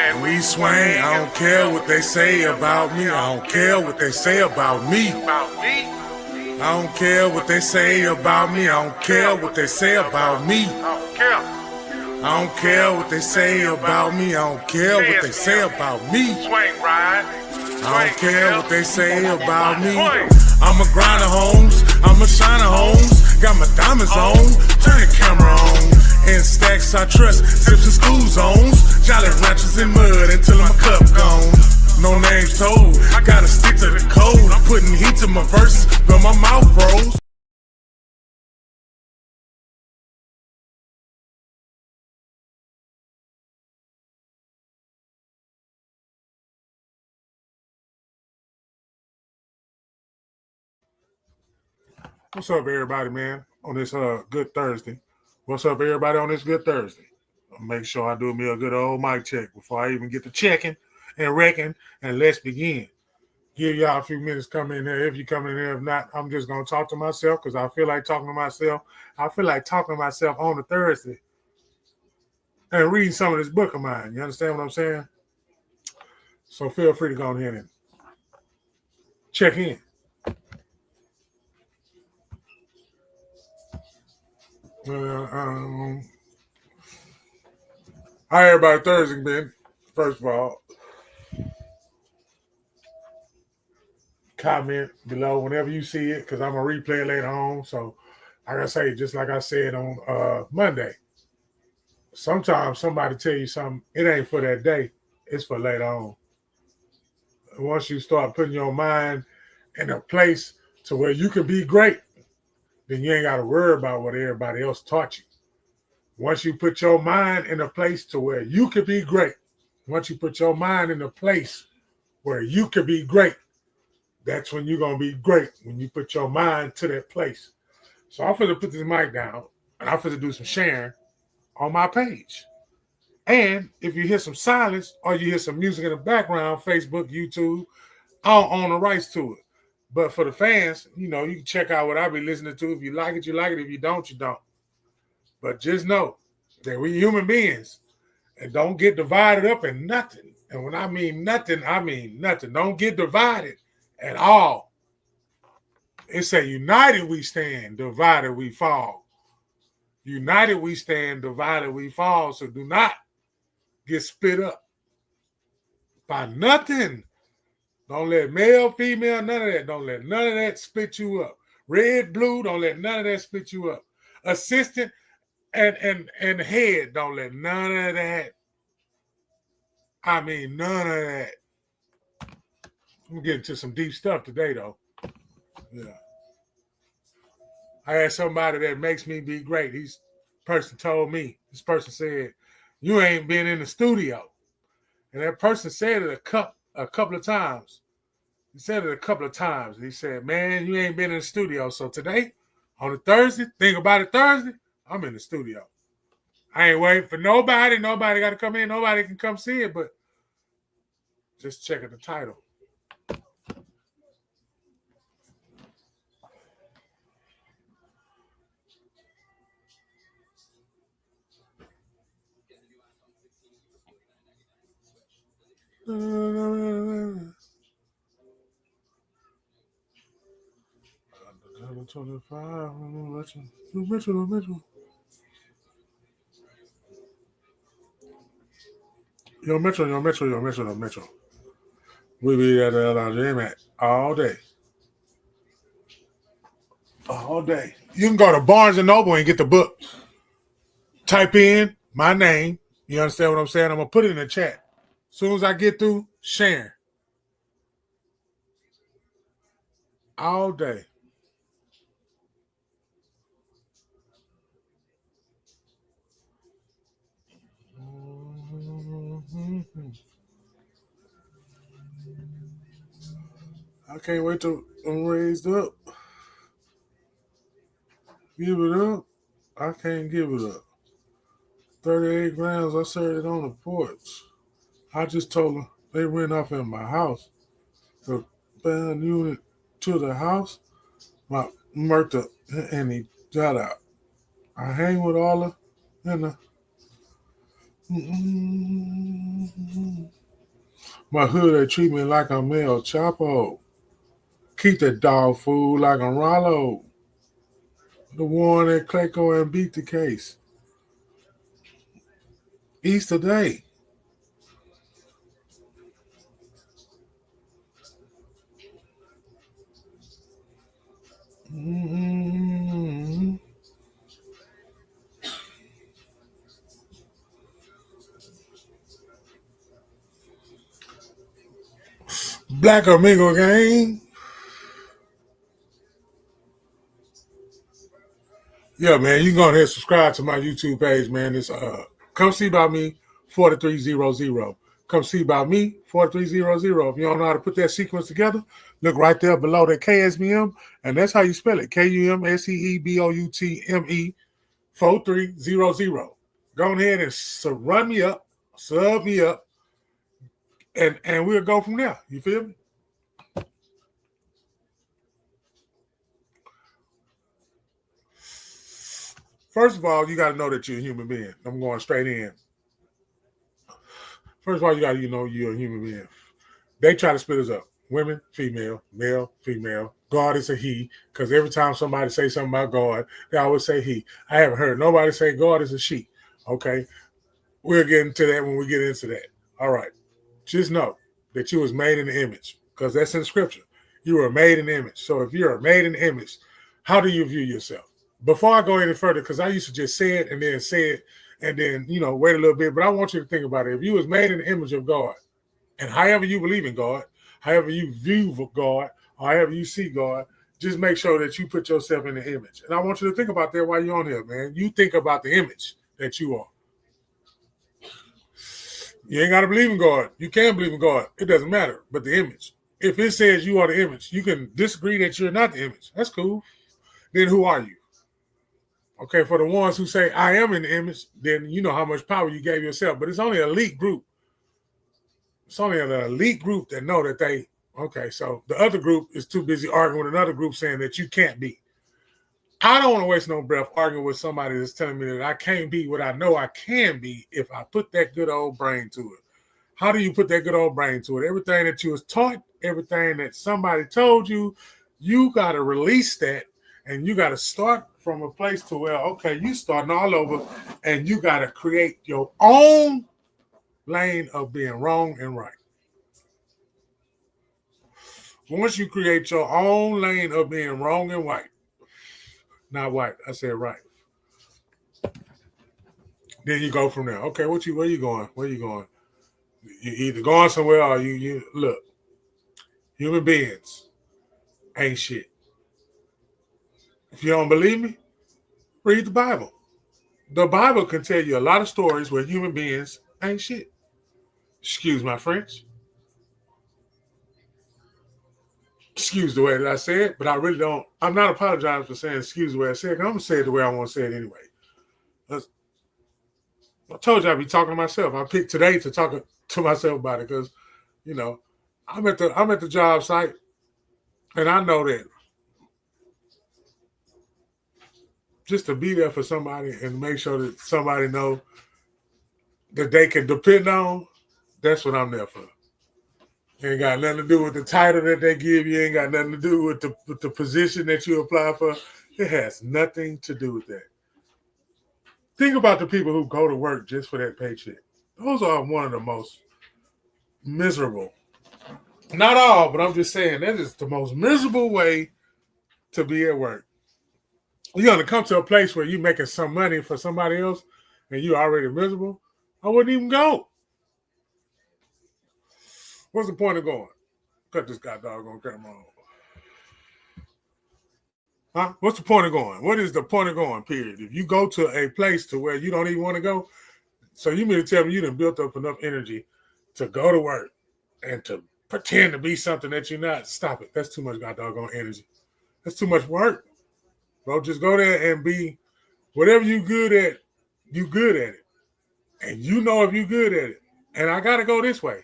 and we swing. I don't care what they say about me. I don't care what they say about me. I don't care what they say about me. I don't care what they say about me. I don't care what they say about me. I don't care what they say about me. I don't care what they say about me. I'm a grinder, homes. I'm a shiner, homes. Got my diamonds on. Turn the camera on. In stacks I trust. Tips and school zones. Jolly ranchers in mud until my cup gone. No names told. I gotta stick to the code. I'm putting heat to my verses, but my mouth froze. What's up, everybody, man, on this good Thursday? What's up, everybody, on this good Thursday? I'll make sure I do me a good old mic check before I even get to checking and wrecking, and let's begin. Give y'all a few minutes come in here. If you come in here, if not, I'm just going to talk to myself because I feel like talking to myself. I feel like talking to myself on a Thursday and reading some of this book of mine. You understand what I'm saying? So feel free to go ahead and check in. How everybody Thursday been? First of all, comment below whenever you see it because I'm going to replay it later on. So, like I say, just like I said on Monday, sometimes somebody tell you something, it ain't for that day, it's for later on. Once you start putting your mind in a place to where you can be great, then you ain't got to worry about what everybody else taught you. Once you put your mind in a place to where you can be great, once you put your mind in a place where you can be great, that's when you're going to be great, when you put your mind to that place. So I'm going to put this mic down, and I'm going to do some sharing on my page. And if you hear some silence or you hear some music in the background, Facebook, YouTube, I don't own the rights to it. But for the fans, you can check out what I be listening to. If you like it, you like it. If you don't, you don't. But just know that we human beings and don't get divided up in nothing. And when I mean nothing, I mean nothing. Don't get divided at all. It's a united we stand, divided we fall. United we stand, divided we fall. So do not get split up by nothing. Don't let male, female, none of that. Don't let none of that split you up. Red, blue, don't let none of that split you up. Assistant and head, don't let none of that. I mean, none of that. I'm getting to some deep stuff today, though. Yeah. I had somebody that makes me be great. This person said, you ain't been in the studio. And that person said it a couple of times. He said it a couple of times. He said, man, you ain't been in the studio. So today, on a Thursday, think about it Thursday, I'm in the studio. I ain't waiting for nobody. Nobody got to come in. Nobody can come see it, but just checking the title. Yo, Metro. We be at the LRJ all day. All day. You can go to Barnes & Noble and get the book. Type in my name. You understand what I'm saying? I'm going to put it in the chat. As soon as I get through, sharing. All day. I can't wait till I'm raised up. Give it up. I can't give it up. 38 grams, I served it on the porch. I just told them they went off in my house. The band unit to the house, my Murta, and he got out. I hang with all the, My hood, they treat me like I'm El Chapo. Keep the dog food like I'm Rollo. The one that Clayco and beat the case. Easter Day. Black Amigo Gang. Yeah, man, you can go ahead and subscribe to my YouTube page, man. It's Come See About Me 4300. Come See About Me 4300. If you don't know how to put that sequence together, look right there below that KSBM, and that's how you spell it. KUMSEEBOUTME 4300. Go ahead and run me up, sub me up, and we'll go from there. You feel me? First of all, you got to know that you're a human being. I'm going straight in. First of all, you got to know you're a human being. They try to split us up. Women, female, male, female. God is a he, because every time somebody say something about God, they always say he. I haven't heard nobody say God is a she. Okay? We'll get into that when we get into that. All right. Just know that you was made in the image, because that's in scripture. You were made in the image. So if you're made in the image, how do you view yourself? Before I go any further, because I used to just say it and then say it and then, wait a little bit. But I want you to think about it. If you was made in the image of God, and however you believe in God, however you view God, however you see God, just make sure that you put yourself in the image. And I want you to think about that while you're on here, man. You think about the image that you are. You ain't got to believe in God. You can believe in God. It doesn't matter. But the image. If it says you are the image, you can disagree that you're not the image. That's cool. Then who are you? Okay, for the ones who say I am in the image, then you know how much power you gave yourself. But it's only an elite group. It's only an elite group that know that they, okay, so the other group is too busy arguing with another group saying that you can't be. I don't want to waste no breath arguing with somebody that's telling me that I can't be what I know I can be if I put that good old brain to it. How do you put that good old brain to it? Everything that you was taught, everything that somebody told you, you got to release that, and you got to start from a place to where, okay, you starting all over, and you got to create your own lane of being wrong and right. Once you create your own lane of being wrong and white, not white, I said right. Then you go from there. Okay, where you going? Where you going? You either going somewhere or you look. Human beings ain't shit. If you don't believe me, read the Bible. The Bible can tell you a lot of stories where human beings ain't shit. Excuse my French. Excuse the way that I say it, but I really don't. I'm not apologizing for saying excuse the way I say it. I'm going to say it the way I want to say it anyway. I told you I'd be talking to myself. I picked today to talk to myself about it because, I'm at the job site, and I know that just to be there for somebody and make sure that somebody know that they can depend on, that's what I'm there for. Ain't got nothing to do with the title that they give you. Ain't got nothing to do with the position that you apply for. It has nothing to do with that. Think about the people who go to work just for that paycheck. Those are one of the most miserable. Not all, but I'm just saying that is the most miserable way to be at work. You're going to come to a place where you're making some money for somebody else and you're already miserable. I wouldn't even go. What's the point of going? Cut this guy doggone camera on. Huh? What's the point of going? What is the point of going, period? If you go to a place to where you don't even want to go, so you mean to tell me you done built up enough energy to go to work and to pretend to be something that you're not? Stop it. That's too much doggone energy. That's too much work. Bro, just go there and be whatever you good at, you good at it. And you know if you good at it. And I got to go this way.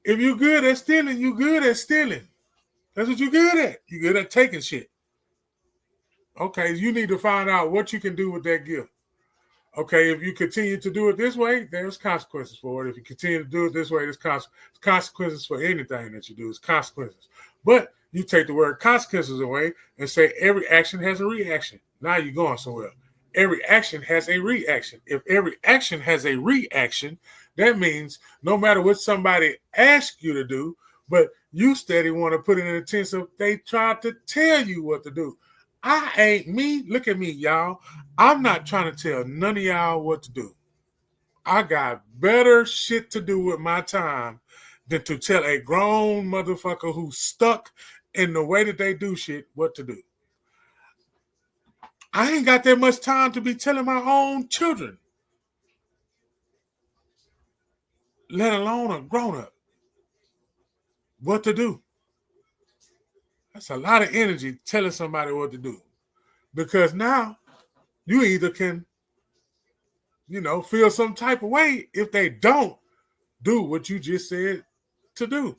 If you good at stealing, you good at stealing. That's what you good at. You good at taking shit. Okay, you need to find out what you can do with that gift. Okay, if you continue to do it this way, there's consequences for it. If you continue to do it this way, there's consequences for anything that you do. It's consequences. But you take the word consequences away and say every action has a reaction. Now you're going somewhere. Every action has a reaction. If every action has a reaction, that means no matter what somebody asks you to do, but you steady want to put it in a tense of they tried to tell you what to do. I ain't me. Look at me, y'all. I'm not trying to tell none of y'all what to do. I got better shit to do with my time than to tell a grown motherfucker who's stuck in the way that they do shit what to do. I ain't got that much time to be telling my own children, let alone a grown-up, what to do. That's a lot of energy telling somebody what to do. Because now you either can, feel some type of way if they don't do what you just said to do.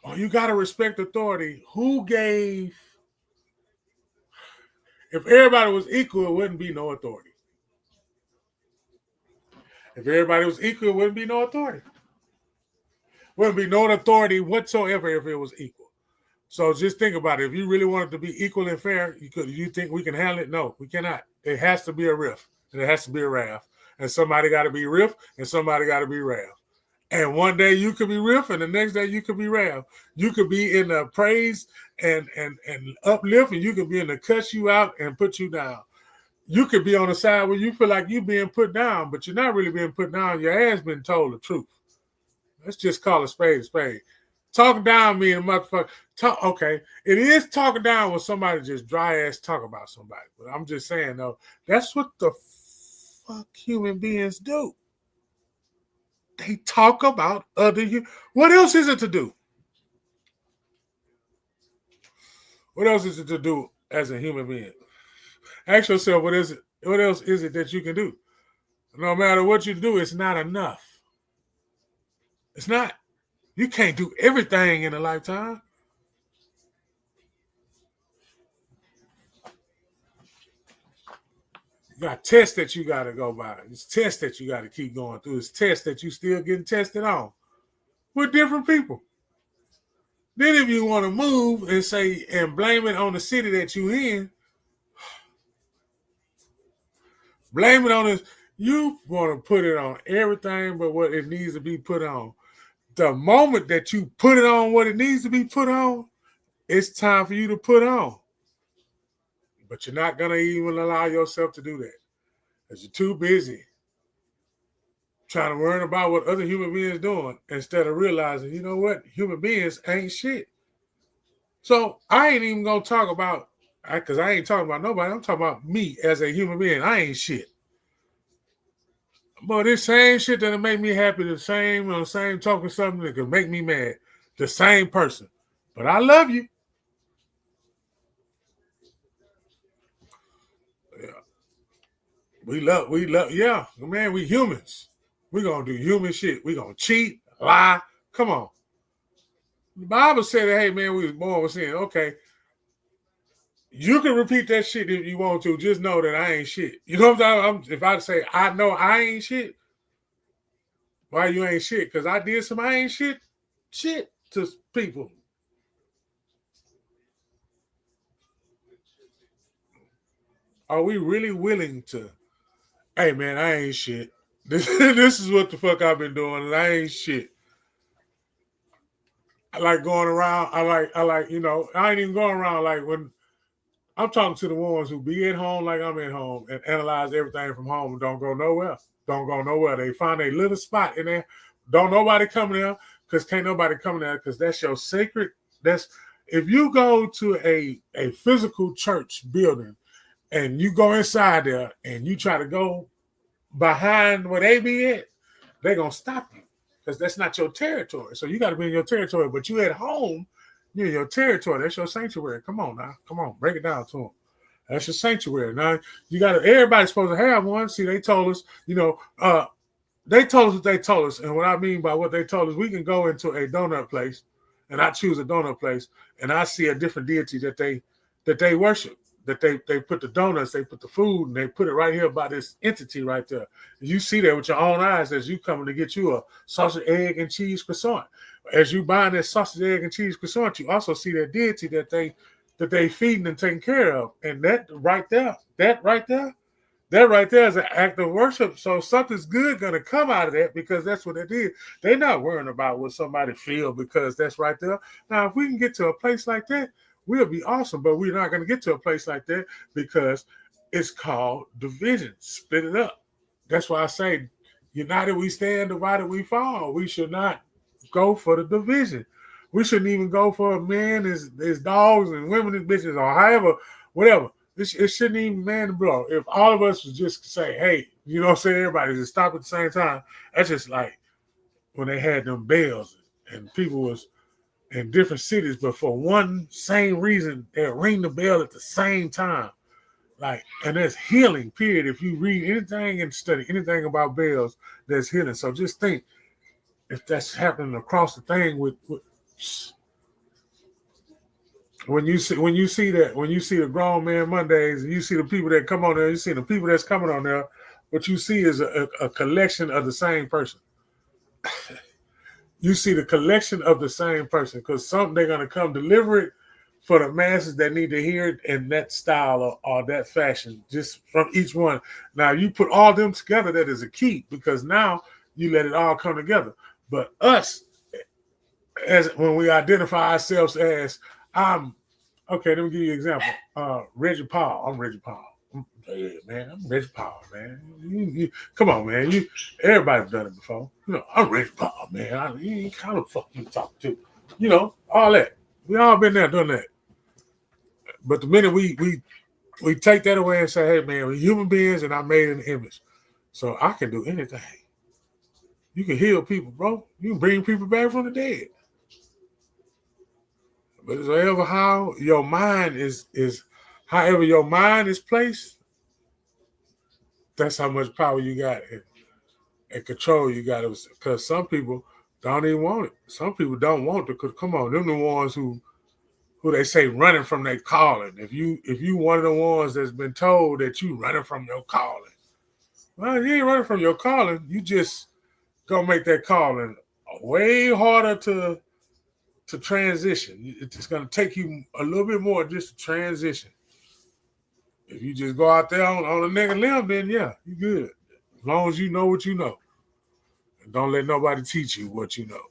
Or you got to respect authority. If everybody was equal, it wouldn't be no authority. If everybody was equal, it wouldn't be no authority. Wouldn't be no authority whatsoever if it was equal. So just think about it. If you really want it to be equal and fair, you think we can handle it? No, we cannot. It has to be a riff, and it has to be a Rav. And somebody got to be riff, and somebody got to be Rav. And one day you could be riff, and the next day you could be Rav. You could be in the praise and uplift, and you could be in the cuss you out and put you down. You could be on the side where you feel like you're being put down, but you're not really being put down. Your ass been told the truth. Let's just call a spade a spade. Talking down mean a motherfucker. Okay, it is talking down when somebody just dry ass talk about somebody. But I'm just saying though, that's what the fuck human beings do. They talk about other humans. What else is it to do? What else is it to do as a human being? Ask yourself, what is it? What else is it that you can do? No matter what you do, it's not enough. It's not. You can't do everything in a lifetime. You got tests that you got to go by. It's tests that you got to keep going through. It's tests that you still getting tested on with different people. Then if you want to move and say and blame it on the city that you in, blame it on this. You want to put it on everything but what it needs to be put on. The moment that you put it on what it needs to be put on, it's time for you to put on. But you're not going to even allow yourself to do that because you're too busy trying to worry about what other human beings doing instead of realizing, you know what? Human beings ain't shit. So I ain't even going to talk about, because I ain't talking about nobody. I'm talking about me as a human being. I ain't shit. But this same shit that'll make me happy, the same talking something that can make me mad, the same person. But I love you. Yeah. We love, yeah, man, we humans. We're going to do human shit. We're going to cheat, lie. Come on. The Bible said that, hey, man, we was born with sin. Okay. You can repeat that shit if you want to. Just know that I ain't shit. You know what I'm saying? If I say, I know I ain't shit, why you ain't shit? Because I did some I ain't shit to people. Are we really willing to, hey, man, I ain't shit. This is what the fuck I've been doing, and I ain't shit. I like going around. I like, I ain't even going around like when I'm talking to the ones who be at home like I'm at home and analyze everything from home and don't go nowhere. Don't go nowhere. They find a little spot in there. Don't nobody come there because can't nobody come there because that's your sacred. That's if you go to a physical church building and you go inside there and you try to go behind where they be at, they're going to stop you because that's not your territory. So you got to be in your territory. But you at home, you're in your territory. That's your sanctuary. Come on now. Come on. Break it down to them. That's your sanctuary. Now, you got to, everybody's supposed to have one. See, they told us, they told us what they told us. And what I mean by what they told us, we can go into a donut place and I choose a donut place and I see a different deity that they worship. that they put the donuts, they put the food, and they put it right here by this entity right there. You see that with your own eyes as you coming to get you a sausage, egg, and cheese croissant. As you buying that sausage, egg, and cheese croissant, you also see that deity that they feeding and taking care of. And that right there is an act of worship. So something's good gonna come out of that because that's what they did. They're not worrying about what somebody feel because that's right there. Now, if we can get to a place like that, we'll be awesome. But we're not gonna get to a place like that because it's called division. Split it up. That's why I say, united we stand, divided we fall. We should not go for the division. We shouldn't even go for men as dogs and women as bitches or however, whatever. It shouldn't even man bro. If all of us was just say, hey, you know what I'm saying, everybody just stop at the same time. That's just like when they had them bells and people was in different cities, but for one same reason, they'll ring the bell at the same time. Like, and there's healing, period. If you read anything and study anything about bells, there's healing. So just think if that's happening across the thing with when you see the grown man Mondays, and you see the people that come on there, you see the people that's coming on there, what you see is a collection of the same person. You see the collection of the same person because something they're gonna come deliver it for the masses that need to hear it in that style or that fashion, just from each one. Now you put all them together, that is a key because now you let it all come together. But us, as when we identify ourselves as I'm okay, let me give you an example. Reggie Paul. I'm Reggie Paul. Yeah, man, I'm Reggie Paul, man. Come on, man. Everybody's done it before. You know, I'm Reggie Paul, man. How the fuck you talk to? You know, all that. We all been there, done that. But the minute we take that away and say, hey, man, we're human beings and I'm made in the image. So I can do anything. You can heal people, bro. You can bring people back from the dead. But it's however how your mind is however your mind is placed, that's how much power you got and control you got. Because some people don't even want it. Some people don't want it. Because come on, them the ones who they say running from their calling. If you one of the ones that's been told that you running from your calling, well, you ain't running from your calling. You just gonna make that calling way harder to transition. It's going to take you a little bit more just to transition. If you just go out there on a nigga limb, then yeah, you good. As long as you know what you know. And don't let nobody teach you what you know.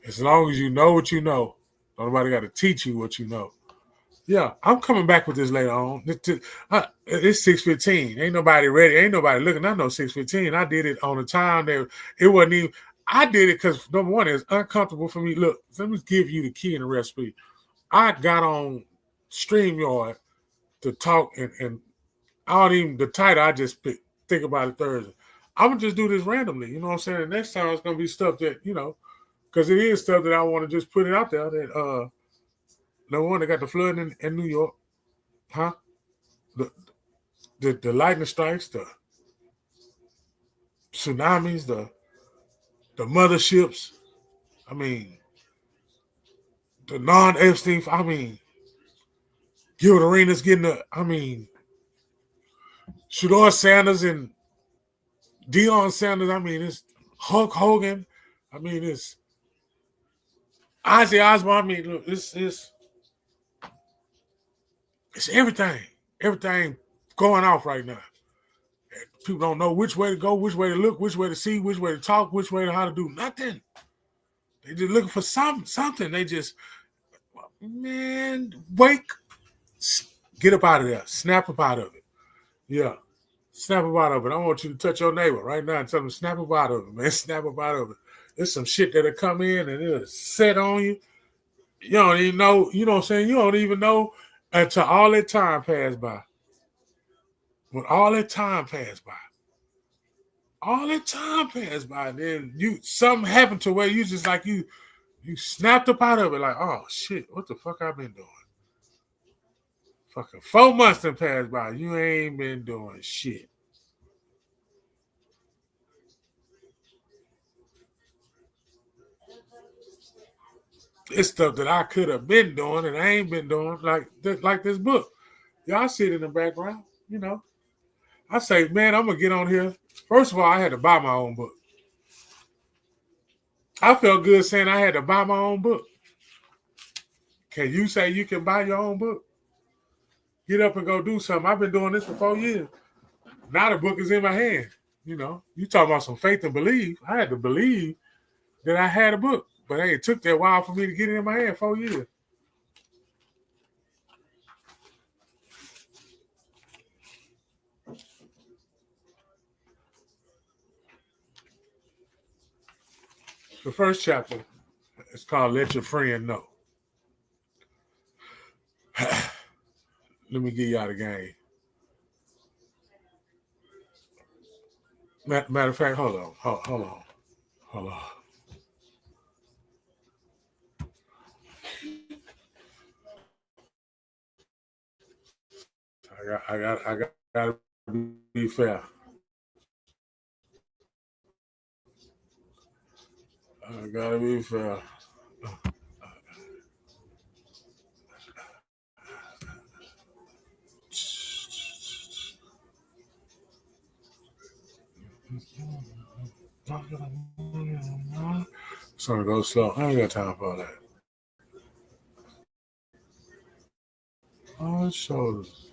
As long as you know what you know, nobody got to teach you what you know. Yeah, I'm coming back with this later on. It's 6:15. Ain't nobody ready. Ain't nobody looking. I know 6:15. I did it on a time that it wasn't even. I did it because number one, it's uncomfortable for me. Look, let me give you the key in the recipe. I got on StreamYard to talk and I don't even the title. I just think about it Thursday. I'm gonna just do this randomly. You know what I'm saying? The next time it's gonna be stuff that because it is stuff that I want to just put it out there. That the one that got the flood in New York, huh? The lightning strikes, the tsunamis, the motherships. I mean, the non-Epstein. I mean, Gilda Arenas getting the. I mean, Shador Sanders and Deion Sanders. I mean, it's Hulk Hogan. I mean, it's Ozzy Osbourne. I mean, look, it's everything. Everything going off right now. People don't know which way to go, which way to look, which way to see, which way to talk, which way to how to do nothing. They just looking for something. They just, man, wake, get up out of there. Snap up out of it. Yeah. Snap up out of it. I want you to touch your neighbor right now and tell them, snap up out of it, man. Snap up out of it. There's some shit that'll come in and it'll set on you. You don't even know, you know what I'm saying? You don't even know until all that time passed by. When all that time passed by, then something happened to where you just like you snapped up out of it like, oh shit, what the fuck I've been doing? Fucking 4 months done passed by. You ain't been doing shit. It's stuff that I could have been doing and I ain't been doing, like this book. Y'all see it in the background, you know. I say, man, I'm gonna get on here. First of all, I had to buy my own book. I felt good saying I had to buy my own book. Can you say you can buy your own book? Get up and go do something. I've been doing this for 4 years. Now the book is in my hand. You know, you talking about some faith and belief. I had to believe that I had a book. But hey, it took that while for me to get it in my hand, 4 years. The first chapter is called Let Your Friend Know. Let me give y'all the game. Matter of fact, hold on. I got to be fair. I gotta be fair. It's gonna go slow. I ain't got time for that. Oh, shoulders.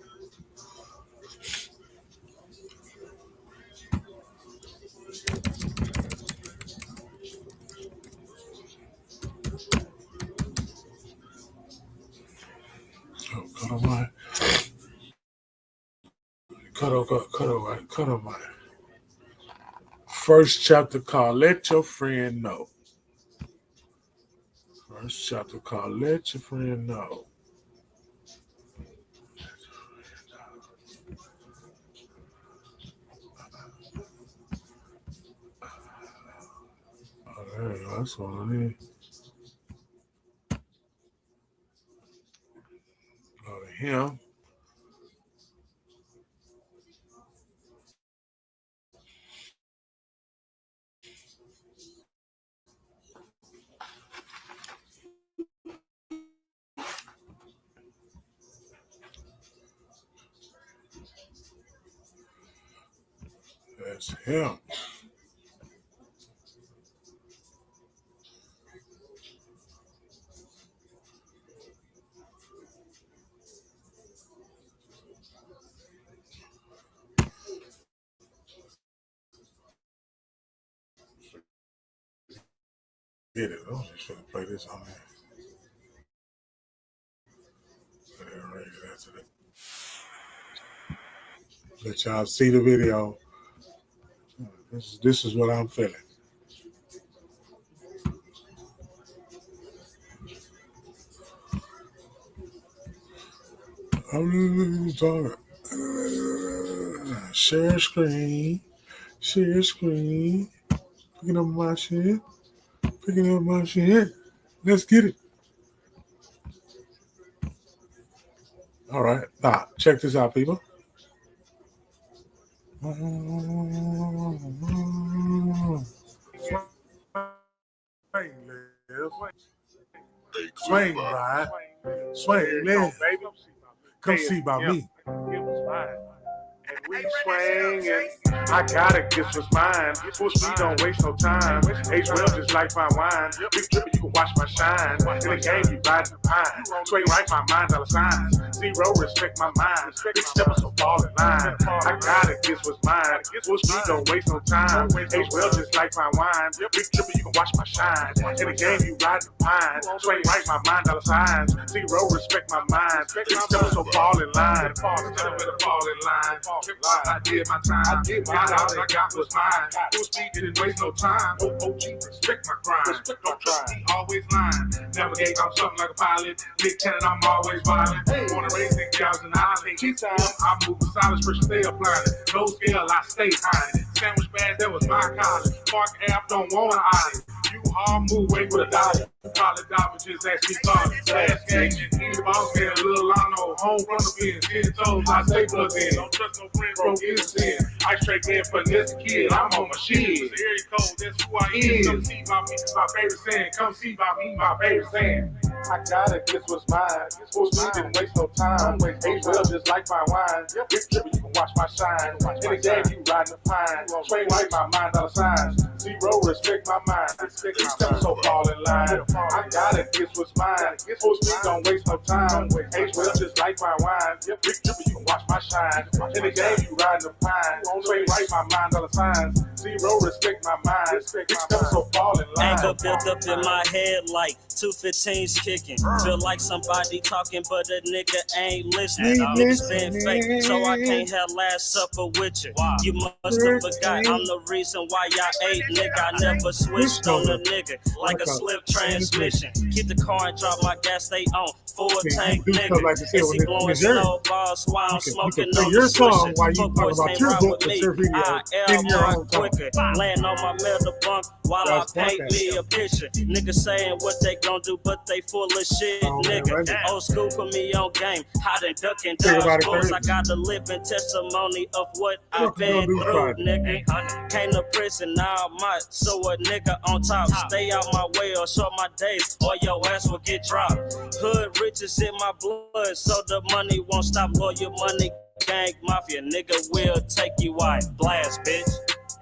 Cut on my. Cut on my. First chapter called Let Your Friend Know. First chapter called Let Your Friend Know. Oh, there you go. That's what I need. Go to him. That's him. Get it. I'm just gonna play this on there. Let y'all see the video. This is what I'm feeling. I'm talking. Share screen. Picking up my shit. Let's get it. All right. Now, check this out, people. Swing right. Swing left. Come see by me. And we swing, and I got it, this was mine. Full speed, don't waste no time. Age well, just like fine wine. Big trippin', you can watch my shine. In the game, you riding the pine. Sway right, my mind, dollar signs. Zero, respect my mind. Big steppers, so fall in line. I got it, this was mine. Full speed, don't waste no time. Age well, just like fine wine. Big trippin', you can watch my shine. In the game, you riding the pine. Sway right, my mind, dollar signs. Zero, respect my mind. Big steppers, so fall in line. Fall in line. I did my time. All I got was mine. Full speed, didn't waste no time. OG, respect my grind. Don't trust me, always lying. Navigate, I'm something like a pilot. Big cannon, I'm always violent. Wanna raise big cows in the island. I move with solid pressure, stay applying it. No scale, I stay hiding it. Sandwich bags, that was my college. Park app, don't wanna hide it. You hard move, wait for the dollar. Probably dollar just ask me thoughts. Last game, the boss man, little Lano, home from the pin, 10 toes, I stay plugged in. Don't trust no friend, bro, is sin. I straight in for this kid, I'm on my shit. It's the area code, that's who I am. Come see about me, my favorite saying. Come see about me, my favorite saying. I gotta get what's mine. Supposed to didn't waste no time. Age well just like my wine. Big trippy, you can watch my shine. In the game, you riding the pine. Train right, my mind dollar signs. Zero, respect my mind. These steps so fall in line. I gotta get what's mine. Supposed to don't waste no time. Age well just like my wine. Big trippy, you can watch my shine. In the game, you riding the pine. Train right, my mind dollar signs. Zero, respect my mind. These steps so fall in line. Anger built up in my head like 215's kicking. Feel like somebody talking, but a nigga ain't listening. Niggas been fake, so I can't have last supper with you. You must have forgot I'm the reason why y'all ate, nigga. I never switched on a nigga like a slip transmission. Keep the car and drop my gas, stay on full tank, nigga. Is he blowing snowballs while I'm smoking on the switcher? Fuck boys ain't ride with me. I am more quicker. Laying on my metal bunk while I paint me a picture. Niggas saying what they gon' do, but they full of shit, nigga. Old school put me on game, hot and ducking dodge balls. I got a living testimony of what I've been through, nigga. Came to prison, now I might, so a nigga on top. Stay out my way or short my days, or your ass will get dropped. Hood riches in my blood, so the money won't stop. Or your money gang mafia, nigga will take you out. Blast, bitch.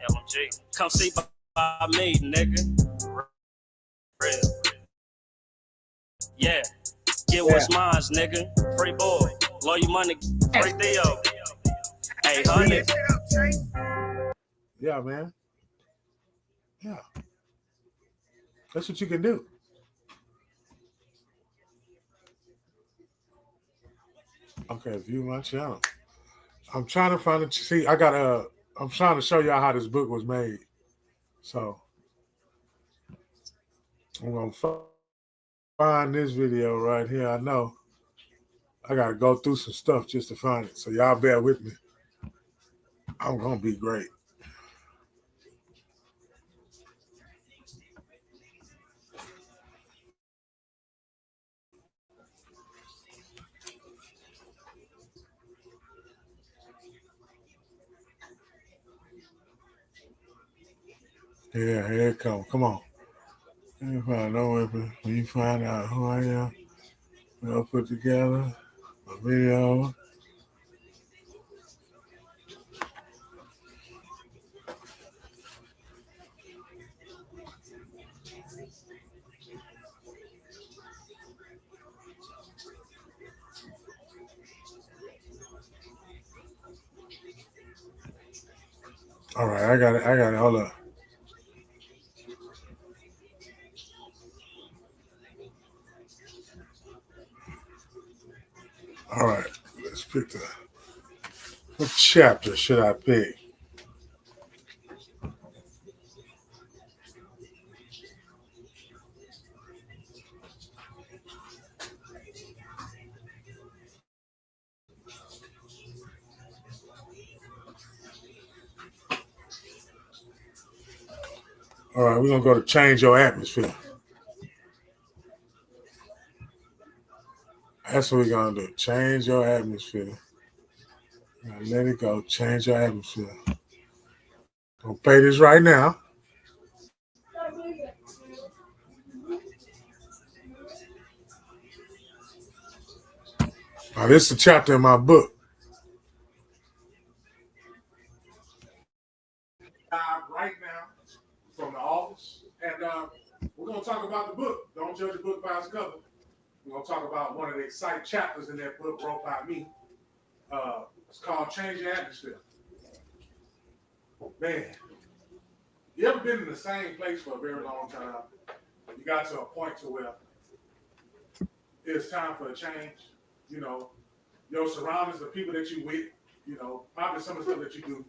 LMG. Come see by me, nigga. Real. Yeah. Get what's mine, nigga. Free boy. Blow your money. Free deal. Hey, honey. Yeah, man. Yeah. That's what you can do. Okay, view my channel. I'm trying to find it. See, I'm trying to show y'all how this book was made. So I'm gonna find this video right here. I know I gotta go through some stuff just to find it. So y'all bear with me. I'm gonna be great. Yeah, here it comes. Come on. If I know it, when you find out who I am, we'll put together a video. All right, I got it. Hold up. All right, let's pick what chapter should I pick? All right, we're gonna go to change your atmosphere. That's what we're gonna do. Change your atmosphere. Let it go. Change your atmosphere. Gonna play this right now. Now, this is a chapter in my book. Right now from the office, and we're gonna talk about the book. Don't judge a book by its cover. We're gonna talk about one of the exciting chapters in that book wrote by me. It's called Change Your Atmosphere. Man, you ever been in the same place for a very long time? You got to a point to where it's time for a change. You know, your surroundings, the people that you with, you know, probably some of the stuff that you do.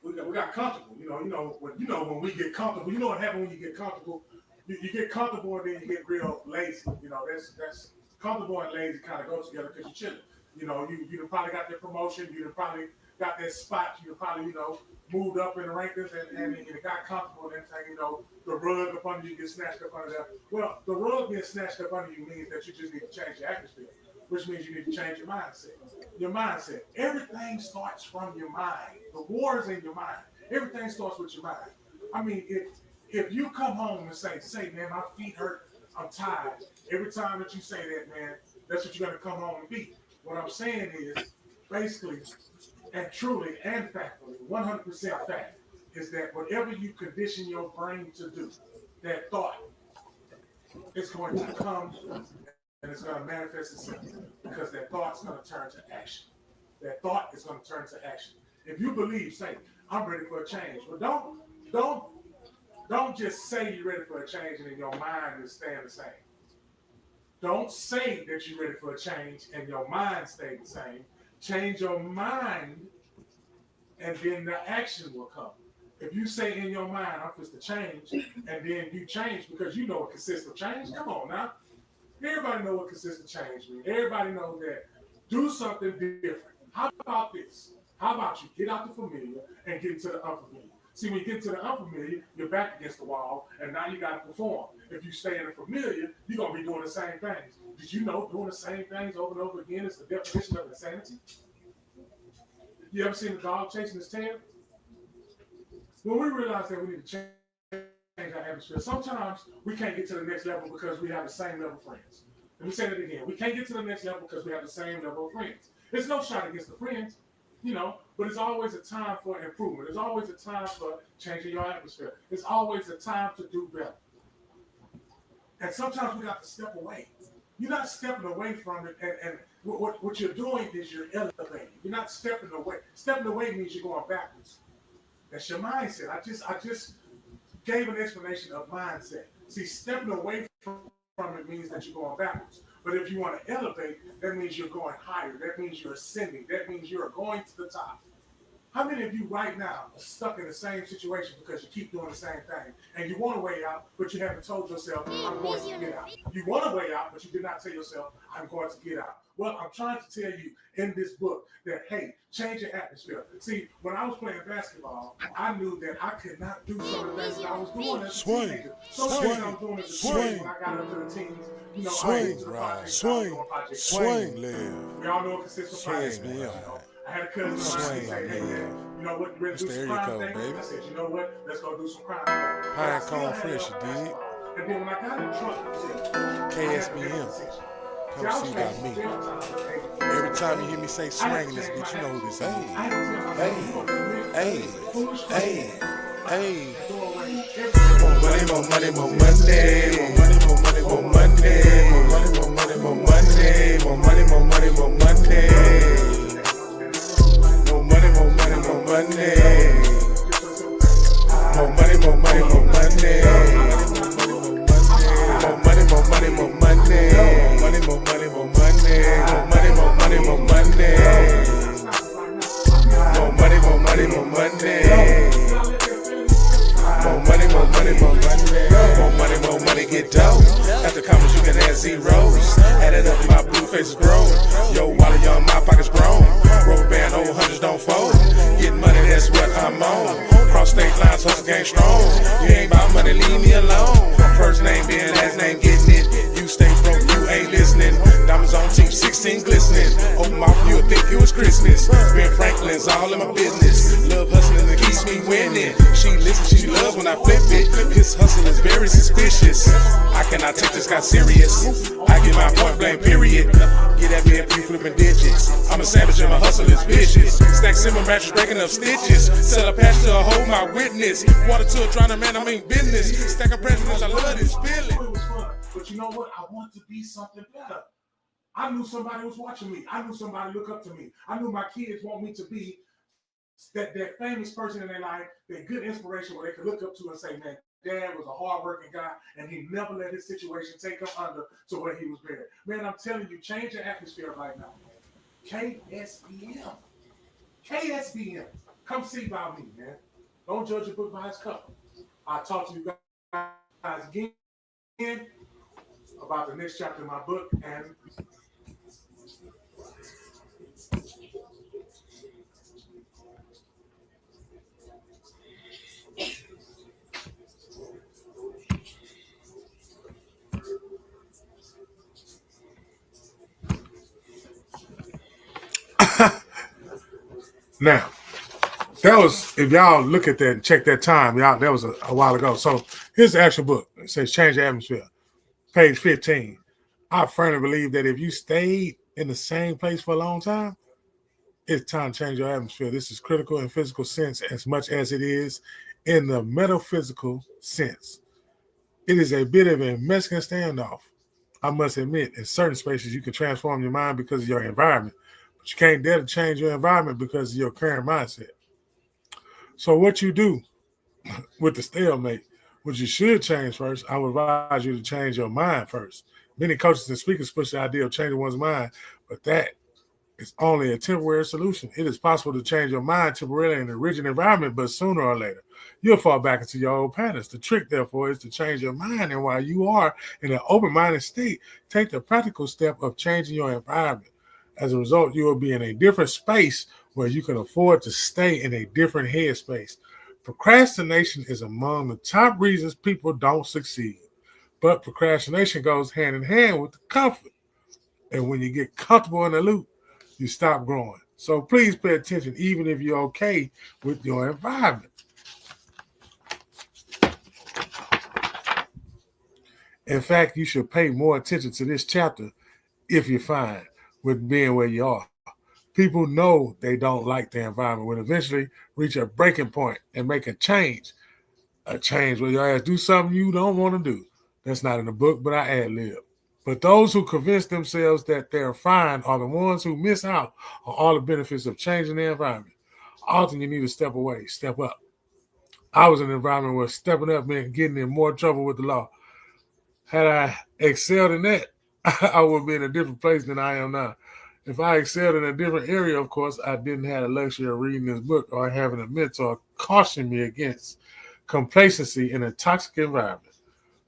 We got comfortable. You know when we get comfortable. You know what happens when you get comfortable? You get comfortable and then you get real lazy. You know, that's comfortable and lazy kind of go together because you're chilling. You know, you done probably got that promotion, you done probably got that spot, you done probably, moved up in the rankings and it got comfortable and everything, the rug up under you gets snatched up under there. Well, the rug being snatched up under you means that you just need to change your atmosphere, which means you need to change your mindset. Your mindset. Everything starts from your mind. The war is in your mind. Everything starts with your mind. I mean, if you come home and say, man, my feet hurt, I'm tired. Every time that you say that, man, that's what you're gonna come home and be. What I'm saying is, basically, and truly and factually, 100% fact, is that whatever you condition your brain to do, that thought is going to come and it's going to manifest itself because that thought is going to turn to action. That thought is going to turn to action. If you believe, say, I'm ready for a change, but don't just say you're ready for a change and in your mind is staying the same. Don't say that you're ready for a change and your mind stays the same. Change your mind and then the action will come. If you say in your mind, I'm supposed to change, and then you change because you know what consistent change, come on now. Everybody know what consistent change means. Everybody knows that. Do something different. How about this? How about you get out the familiar and get into the unfamiliar? See, when you get to the unfamiliar, you're back against the wall, and now you got to perform. If you stay in the familiar, you're going to be doing the same things. Did you know doing the same things over and over again is the definition of insanity? You ever seen a dog chasing his tail? When we realize that we need to change our atmosphere, sometimes we can't get to the next level because we have the same level of friends. Let me say that again. We can't get to the next level because we have the same level of friends. There's no shot against the friends, but it's always a time for improvement. There's always a time for changing your atmosphere. There's always a time to do better. And sometimes we got to step away. You're not stepping away from it, and what you're doing is you're elevating. You're not stepping away. Stepping away means you're going backwards. That's your mindset. I just gave an explanation of mindset. See, stepping away from it means that you're going backwards. But if you want to elevate, that means you're going higher. That means you're ascending. That means you're going to the top. How many of you right now are stuck in the same situation because you keep doing the same thing? And you want a way out, but you haven't told yourself, I'm going to get out. You want a way out, but you did not tell yourself, I'm going to get out. Well, I'm trying to tell you in this book that, hey, change your atmosphere. See, when I was playing basketball, I knew that I could not do some of the things that I was doing as a teenager. Some of the things I was doing as a teenager when I got up to the teens, swing, live. We all know a consistent project. I had a cousin who say, hey, man, you know what, you ready to do some crime thing? Baby. I said, you know what, let's go do some crime thing. Pine cone fresh, you dig? And then when I got in the trunk, KSBM. Come see about me. Every time you hear me say swing in this bitch, you know who this is. Hey. More money, more money, more money. More money, more money, more money. More money, more money, more money. More money, more money, more money. More money, more money, more money. More money, more money, more money. More money, more money, more money. More money, more money, more money. More money, more money, more money. More money, more money, more money. More money, more money, more money. More money, more money, get dough. After comments, you can add zeros. Add it up, my blue face is grown. Yo, while young, my pocket's grown. Rubber band, old hundreds don't fold. Getting money, that's what I'm on. Cross state lines, hustle game strong. You ain't about money, leave me alone. First name being last name, getting it. You stay broke, you ain't listening. Diamonds on teeth, 16 glistening. Open mouth, you'll think it was Christmas. Ben Franklin's all in my business. Love hustling that keeps me winning. She listens, she loves when I flip it. His hustle is very suspicious. I cannot take this guy serious. I get my point blank, period. Get at me if you flipping digits. I'm a savage and my hustle is vicious. Stack simmer mattress, breaking up stitches. Sell a patch to a hold my witness. Water to a drowning man, I mean business. Stack of presidents, I love this feeling. It was fun. But you know what? I want to be something better. I knew somebody was watching me. I knew somebody look up to me. I knew my kids want me to be that famous person in their life, that good inspiration where they could look up to and say, man, Dad was a hardworking guy, and he never let his situation take him under to where he was buried. Man, I'm telling you, change your atmosphere right now. KSBM. KSBM. Come see about me, man. Don't judge a book by its cover. I'll talk to you guys again about the next chapter of my book, and Now, that was, if y'all look at that and check that time, y'all, that was a while ago. So here's the actual book. It says Change the Atmosphere, page 15. I firmly believe that if you stayed in the same place for a long time, it's time to change your atmosphere. This is critical in physical sense as much as it is in the metaphysical sense. It is a bit of a Mexican standoff. I must admit, in certain spaces, you can transform your mind because of your environment, but you can't dare to change your environment because of your current mindset. So what you do with the stalemate, what you should change first, I would advise you to change your mind first. Many coaches and speakers push the idea of changing one's mind, but that is only a temporary solution. It is possible to change your mind temporarily in a rigid environment, but sooner or later, you'll fall back into your old patterns. The trick, therefore, is to change your mind. And while you are in an open-minded state, take the practical step of changing your environment. As a result, you will be in a different space where you can afford to stay in a different headspace. Procrastination is among the top reasons people don't succeed. But procrastination goes hand in hand with the comfort. And when you get comfortable in the loop, you stop growing. So please pay attention, even if you're okay with your environment. In fact, you should pay more attention to this chapter if you're fine with being where you are. People know they don't like the environment when eventually reach a breaking point and make a change where your ass do something you don't want to do. That's not in the book, but I ad lib. But those who convince themselves that they're fine are the ones who miss out on all the benefits of changing their environment. Often you need to step away, step up. I was in an environment where stepping up meant getting in more trouble with the law. Had I excelled in that, I would be in a different place than I am now. If I excelled in a different area, of course, I didn't have the luxury of reading this book or having a mentor caution me against complacency in a toxic environment.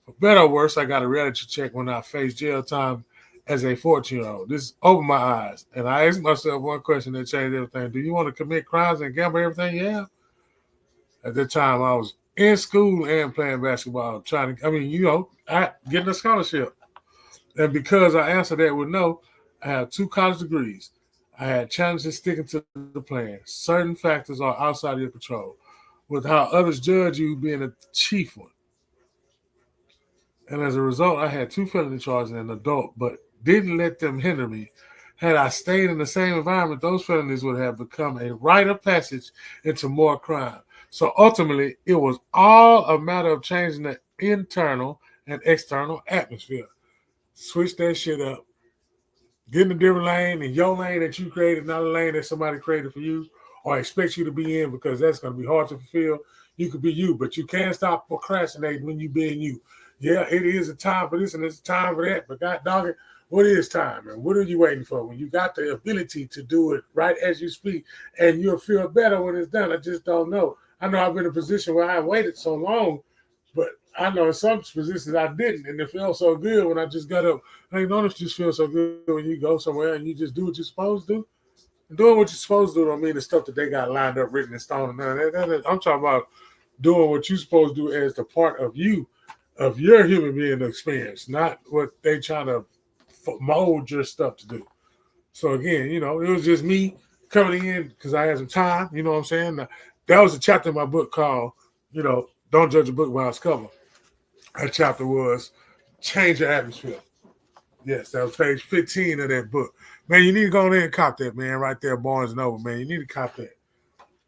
For better or worse, I got a reality check when I faced jail time as a 14-year-old. This opened my eyes, and I asked myself one question that changed everything. Do you want to commit crimes and gamble everything you have? At that time, I was in school and playing basketball, getting a scholarship. And because I answered that with no, I have 2 college degrees. I had challenges sticking to the plan. Certain factors are outside of your control, with how others judge you being a chief one. And as a result, I had 2 felony charges as an adult, but didn't let them hinder me. Had I stayed in the same environment, those felonies would have become a rite of passage into more crime. So ultimately, it was all a matter of changing the internal and external atmosphere. Switch that shit up. Get in a different lane, and your lane that you created, not a lane that somebody created for you or expects you to be in, because that's going to be hard to fulfill. You could be you, but you can't stop procrastinating when you being you. Yeah, it is a time for this and it's a time for that, but God dog it, what is time and what are you waiting for? When you got the ability to do it right as you speak, and you'll feel better when it's done. I just don't know. I know I've been in a position where I waited so long, but I know in some positions I didn't, and it felt so good when I just got up. I ain't noticed it just feels so good when you go somewhere and you just do what you're supposed to do. And doing what you're supposed to do don't mean the stuff that they got lined up, written in stone. And none of that. I'm talking about doing what you're supposed to do as the part of you, of your human being experience, not what they trying to mold your stuff to do. So again, it was just me coming in because I had some time. You know what I'm saying? That was a chapter in my book called, Don't Judge a Book by Its Cover. That chapter was Change Your Atmosphere. Yes, that was page 15 of that book. Man, you need to go in there and cop that, man, right there, Barnes & Noble, man. You need to cop that.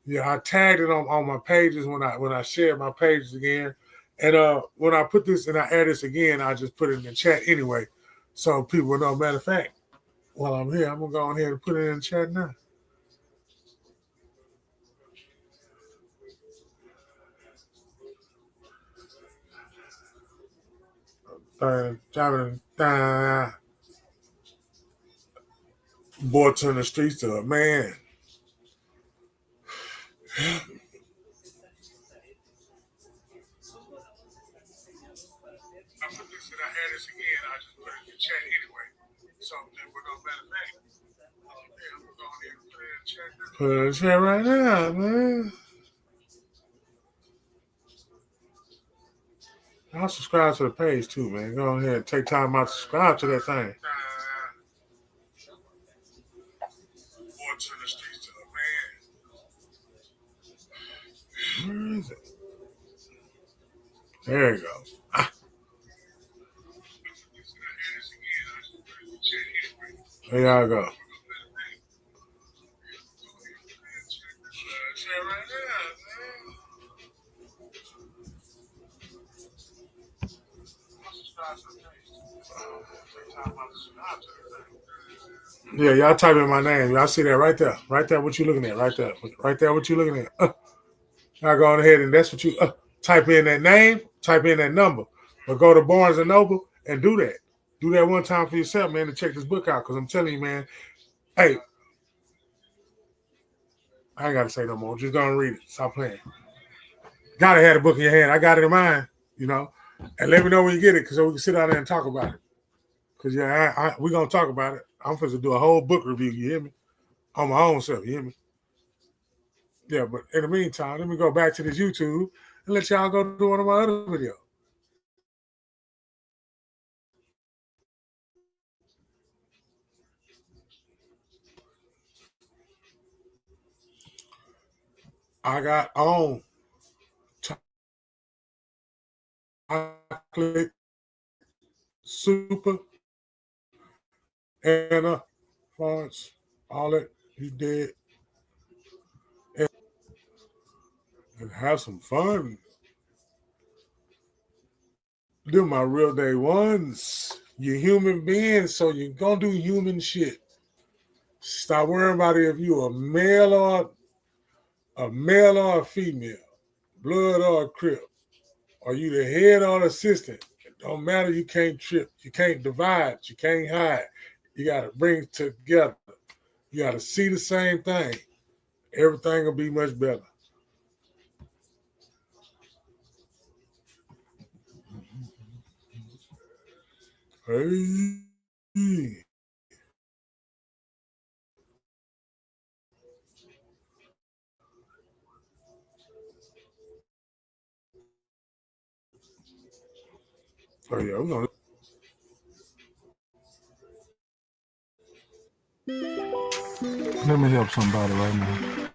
Yeah, I tagged it on my pages when I shared my pages again. And when I put this and I add this again, I just put it in the chat anyway, so people will know. Matter of fact, while I'm here, I'm going to go ahead and put it in the chat now. Boy, turn the streets to a man. I put this and I add this again, I just put it in the chat anyway. So people know. Matter of fact, I'm going to go ahead and put it in the chat now. Put it in the chat right now, man. I'll subscribe to the page too, man. Go ahead and take time out to subscribe to that thing. Boy, turn the streets to a man. is it? There you go. There y'all go. Yeah, y'all type in my name. Y'all see that right there. Right there, what you looking at. Right there. Right there, what you looking at. Y'all go on ahead and that's what you type in that name, type in that number. But go to Barnes & Noble and do that. Do that one time for yourself, man, to check this book out. Because I'm telling you, man, hey, I ain't got to say no more. Just go and read it. Stop playing. Gotta have the book in your hand. I got it in mind, And let me know when you get it so we can sit down there and talk about it. Because, yeah, we're going to talk about it. I'm supposed to do a whole book review, you hear me? On my own self, you hear me? Yeah, but in the meantime, let me go back to this YouTube and let y'all go do one of my other videos. I got on chocolate super Anna Florence, all that you did, and have some fun. They're my real day ones. You're human beings, so you're gonna do human shit. Stop worrying about if you a male or a female, blood or a crip. Are you the head or the assistant? It don't matter. You can't trip. You can't divide. You can't hide. You got to bring it together. You got to see the same thing. Everything will be much better. Hey. Oh, yeah, we're going to. Let me help somebody right now.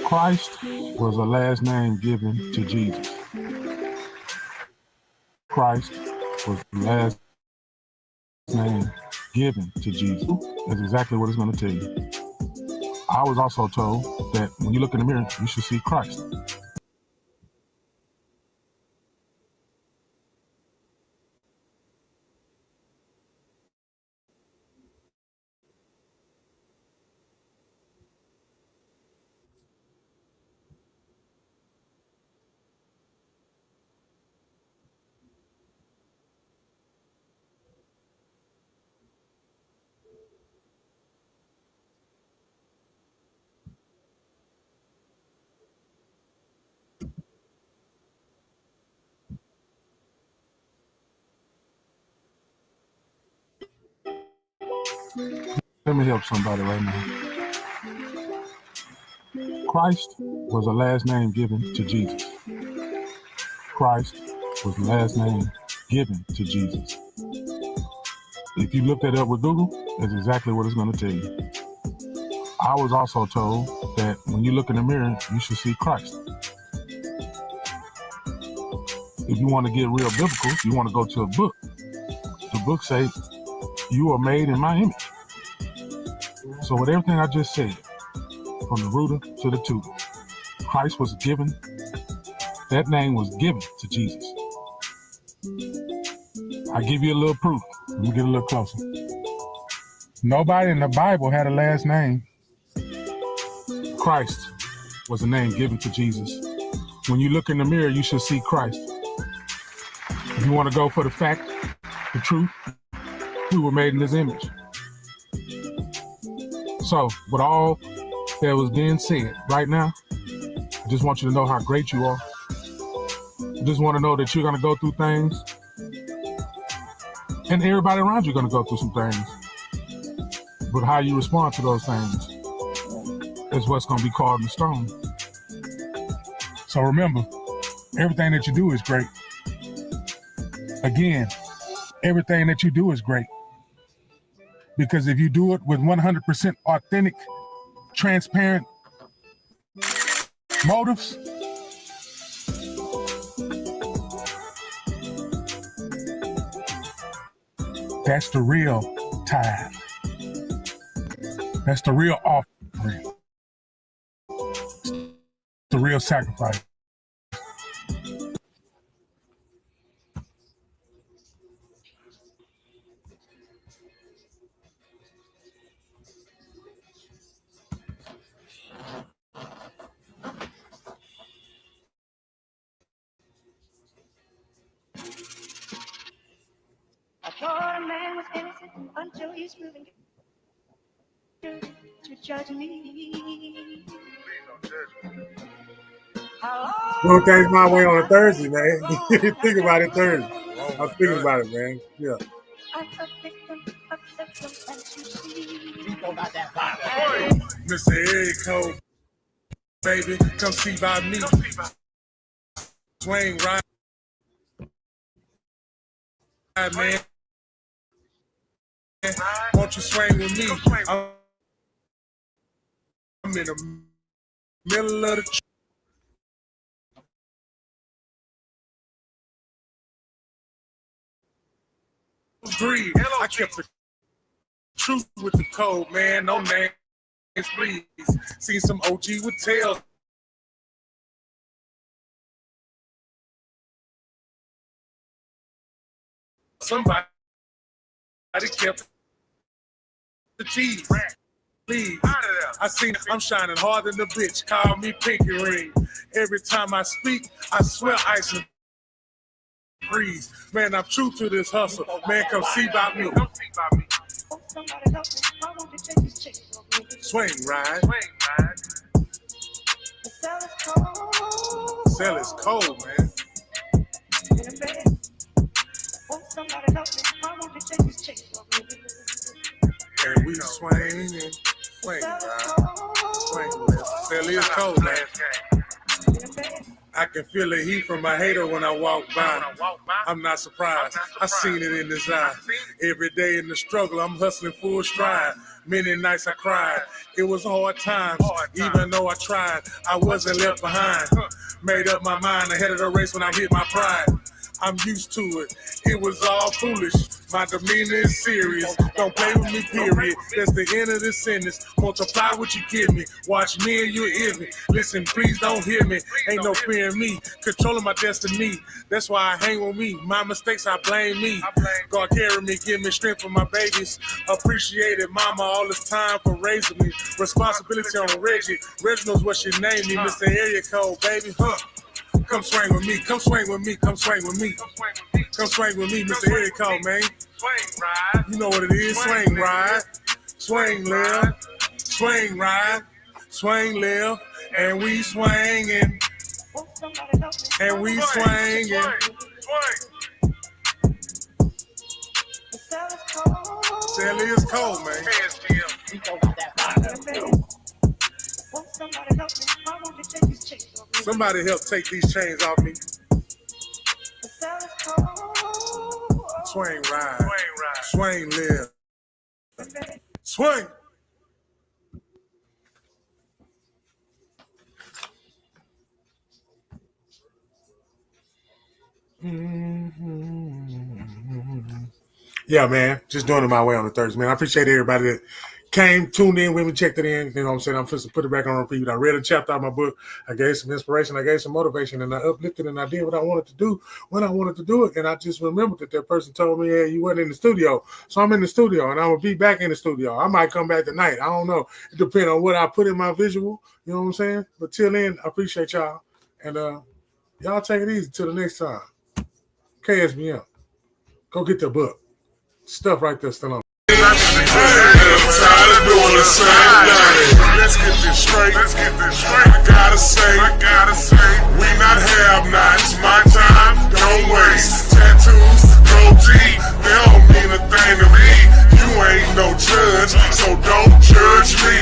Christ was a last name given to Jesus. Christ was the last name given to Jesus. That's exactly what it's going to tell you. I was also told that when you look in the mirror, you should see Christ. Let me help somebody right now. Christ was the last name given to Jesus. Christ was the last name given to Jesus. If you look that up with Google, that's exactly what it's going to tell you. I was also told that when you look in the mirror, you should see Christ. If you want to get real biblical, you want to go to a book. The book says, you are made in my image. So with everything I just said, from the rooter to the tutor, Christ was given, that name was given to Jesus. I give you a little proof. Let me get a little closer. Nobody in the Bible had a last name. Christ was a name given to Jesus. When you look in the mirror, you should see Christ. If you want to go for the fact, the truth, we were made in his image. So, with all that was being said right now, I just want you to know how great you are. I just want to know that you're going to go through things, and everybody around you are going to go through some things. But how you respond to those things is what's going to be carved in stone. So remember, everything that you do is great. Again, everything that you do is great. Because if you do it with 100% authentic, transparent Motives. That's the real tithe. That's the real offering. The real sacrifice. I thought a man was innocent until he's proven to judge me. Doing things my way on a Thursday, man. Think about it Thursday. I'm thinking about it, man. Yeah. I'm a victim of circumstance, you see. People got that vibe. Mr. Area Code, baby, come see by me. Swing right, man. Won't you swing with me? I'm in the middle of the greed. I kept the truth with the code, man. No names, please. Seen some OG with tails. Somebody kept the cheese. Please. I seen I'm shining harder than the bitch. Call me Pinky Ring. Every time I speak, I swear ice and freeze. Man, I'm true to this hustle. Man, come see about me. Swing ride. Cell is cold, man. And we swing and swing ride. Swing left. Cell is cold, man. I can feel the heat from my hater when I walk by. I'm not surprised. I seen it in his eye. Every day in the struggle, I'm hustling full stride. Many nights I cried. It was hard times. Even though I tried, I wasn't left behind. Made up my mind ahead of the race when I hit my pride. I'm used to it. It was all foolish. My demeanor is serious. Don't play with me, period. That's the end of the sentence. Multiply what you give me. Watch me and you hear me. Listen, please don't hear me. Ain't no fear in me. Controlling my destiny. That's why I hang on me. My mistakes, I blame me. God carry me, give me strength for my babies. Appreciate it, mama, all this time for raising me. Responsibility on Reggie. Reginald's what she named me. Mr. Area Code, baby. Come swing with me, come swing with me, come swing with me. Come swing with me, Mr. Area Code, man. You know what it is, swing ride. Swing left, swing right, swing left, and we swinging. And we swinging. Sally is cold, man. Somebody help take these chains off me. Swing ride. Swing live. Swing. Yeah, man. Just doing it my way on the Thursday, man. I appreciate everybody that came, tuned in with me, checked it in. You know what I'm saying? I'm supposed to put it back on repeat. I read a chapter out of my book. I gave some inspiration. I gave some motivation, and I uplifted, and I did what I wanted to do when I wanted to do it. And I just remembered that person told me, hey, you weren't in the studio. So I'm in the studio, and I'm going to be back in the studio. I might come back tonight. I don't know. It depends on what I put in my visual. You know what I'm saying? But till then, I appreciate y'all. And y'all take it easy till the next time. KSBM. Go get the book. Stuff right there still on. I'm tired of doing the same thing. Let's get this straight. I gotta say, we not have-nots. My time, don't waste. Tattoos, goatee, they don't mean a thing to me. You ain't no judge, so don't judge me.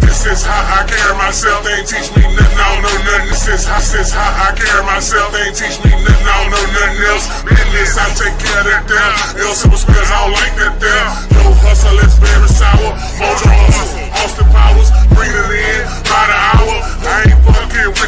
This is how I carry myself. They ain't teach me nothing, I don't know nothing. This is how I carry myself. They ain't teach me nothing, I don't know nothing else. Business, I take care of that there. Ill simple spells, I don't like that there. Yo, hustle, it's very sour. Mojo hustle, Austin Powers, bring it in by the hour. I ain't fucking with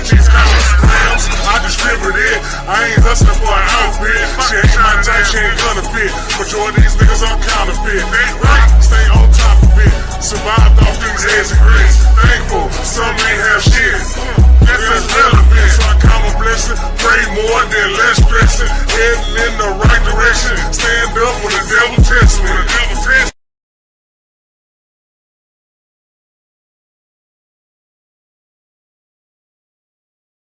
devil test